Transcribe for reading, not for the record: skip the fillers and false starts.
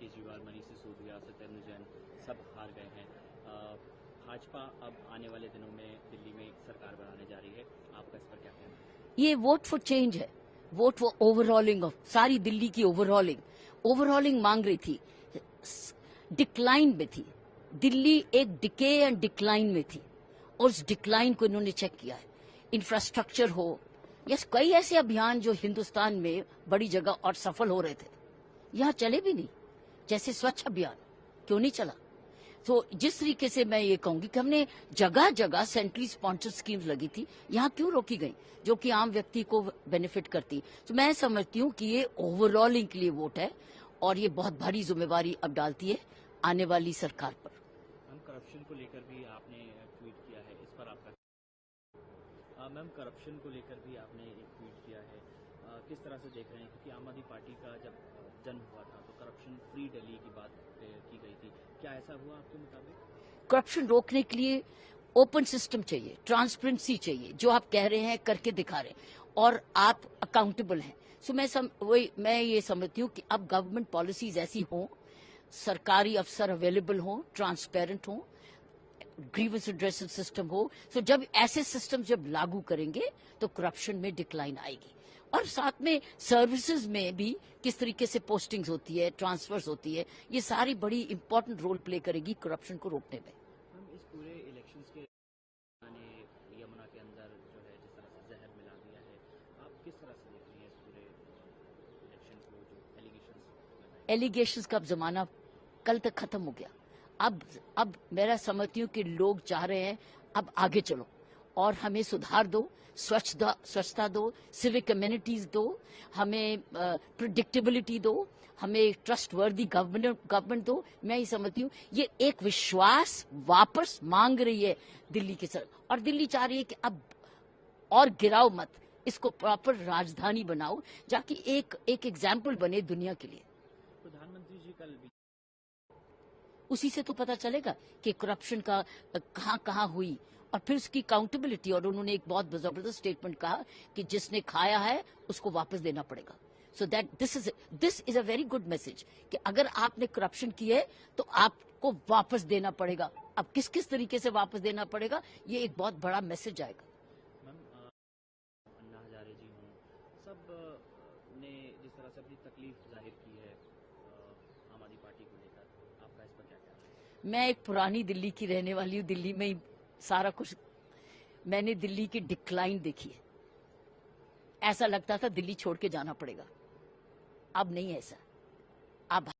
केजरीवाल, मनीष सिसोदिया, सत्येंद्र जैन सब हार गए हैं। भाजपा अब आने वाले दिनों में दिल्ली में सरकार बनाने जा रही है, आपका इस पर क्या कहना है? ये वोट फॉर चेंज है, वोट फॉर ओवरऑलिंग ऑफ सारी दिल्ली की ओवरऑलिंग मांग रही थी, डिक्लाइन में थी दिल्ली, एक डिके एंड डिक्लाइन में थी और उस डिक्लाइन को इन्होंने चेक किया है। इंफ्रास्ट्रक्चर हो, यस, कई ऐसे अभियान जो हिंदुस्तान में बड़ी जगह और सफल हो रहे थे, यहाँ चले भी नहीं, जैसे स्वच्छ अभियान क्यों नहीं चला। तो जिस तरीके से मैं ये कहूंगी कि हमने जगह जगह सेंट्रली स्पॉन्सर्ड स्कीम्स लगी थी, यहाँ क्यों रोकी गई, जो कि आम व्यक्ति को बेनिफिट करती। तो मैं समझती हूँ कि ये ओवरऑलिंग के लिए वोट है और ये बहुत भारी जिम्मेवारी अब डालती है आने वाली सरकार पर। हम करप्शन को लेकर भी आपने ट्वीट किया है, इस पर आपका? मैम, करप्शन को लेकर भी आपने एक ट्वीट किया है, किस तरह से देख रहे हैं? क्योंकि आम आदमी पार्टी का जब जन्म हुआ था तो करप्शन फ्री दिल्ली की बात की गई थी, क्या ऐसा हुआ आपके मुताबिक? करप्शन रोकने के लिए ओपन सिस्टम चाहिए, ट्रांसपेरेंसी चाहिए, जो आप कह रहे हैं करके दिखा रहे हैं और आप अकाउंटेबल हैं। सो मैं ये समझती हूँ कि अब गवर्नमेंट पॉलिसीज ऐसी हों, सरकारी अफसर अवेलेबल हों, ट्रांसपेरेंट हों, ग्रीवेंस एड्रेसिंग सिस्टम हो। सो जब ऐसे सिस्टम जब लागू करेंगे तो करप्शन में डिक्लाइन आएगी और साथ में सर्विसेज में भी किस तरीके से पोस्टिंग्स होती है, ट्रांसफर्स होती है, ये सारी बड़ी इंपॉर्टेंट रोल प्ले करेगी करप्शन को रोकने में। हम इस पूरे इलेक्शंस के यमुना के अंदर जो है जिस तरह से जहर मिला दिया है, आप किस तरह से देख रही हैं इस पूरे इलेक्शन को, जो एलिगेशंस का अब जमाना कल तक खत्म हो गया। अब मेरा समझती हूँ कि लोग चाह रहे हैं अब आगे चलो और हमें सुधार दो, स्वच्छता दो, सिविक कम्युनिटीज दो, हमें प्रिडिक्टेबिलिटी दो, हमें ट्रस्टवर्दी गवर्नमेंट दो। मैं ये समझती हूँ ये एक विश्वास वापस मांग रही है दिल्ली की सरकार और दिल्ली चाह रही है कि अब और गिराओ मत, इसको प्रॉपर राजधानी बनाओ, जाकि एक एग्जाम्पल बने दुनिया के लिए। प्रधानमंत्री जी कल भी उसी से तो पता चलेगा कि करप्शन का कहाँ कहाँ हुई और फिर उसकी अकाउंटेबिलिटी। और उन्होंने एक बहुत जबरदस्त स्टेटमेंट कहा कि जिसने खाया है उसको वापस देना पड़ेगा। So that this is a very good message कि अगर आपने करप्शन की है तो आपको वापस देना पड़ेगा। अब किस किस तरीके से वापस देना पड़ेगा, ये एक बहुत बड़ा मैसेज आएगा। मैम, अन्ना हजारे जी हों, सब ने जिस तरह से अपनी तकलीफ जाहिर की है आम आदमी पार्टी को लेकर, आपका इस पर क्या कहना है? मैं एक पुरानी दिल्ली की रहने वाली हूँ, दिल्ली में ही सारा कुछ, मैंने दिल्ली की डिक्लाइन देखी है। ऐसा लगता था दिल्ली छोड़ के जाना पड़ेगा, अब नहीं ऐसा। अब